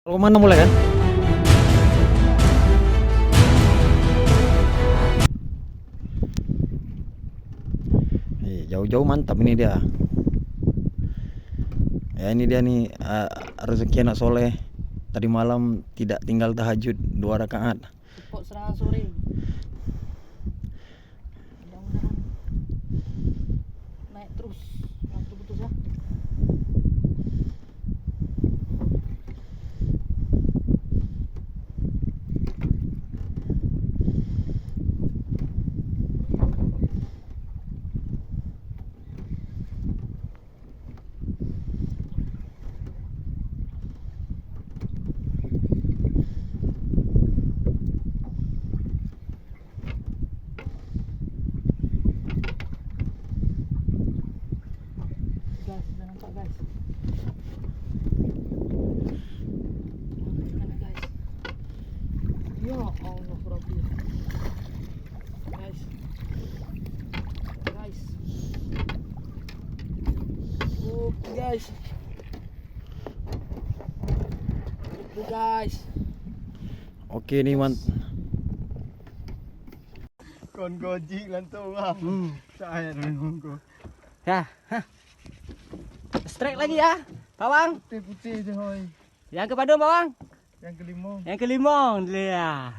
Kalau mana mulai kan? Jauh-jauh mantap ini dia. Ya ini dia nih rezeki anak soleh. Tadi malam tidak tinggal tahajud 2 rakaat. Kok serah sore. Mudah-mudahan naik terus. Waktu putus ya. Guys, udah nampak guys. Mana guys? Ya Allah Rabbi. Guys. Guys. Oke guys. Itu guys. Oke nih Con goji lantung ah. Saya nunggu. Ya, strike lagi ya, Bawang. Putih-putih je hoi. Yang ke Bandung, Bawang. Yang kelima. Yang kelima, dia.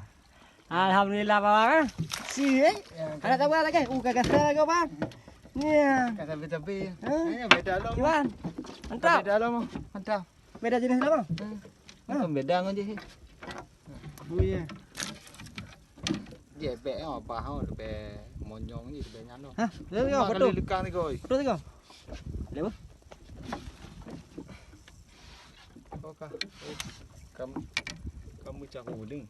Alhamdulillah, Bawang. Si, ada tahu lagi? Kagak lagi, Bang. Iya. Kat tepi-tepi. Hah? Beda lo. Gimana? Mantap. Beda lo mah. Mantap. Beda jenis lah, Bang. Kan beda aja sih. Oh iya. Jebek apa hao be monyong ni be nyano. Hah? Lihat kau betul. Lekang ni koi. Betul kau. Lihat. Kau kah? Kamu cak hudung.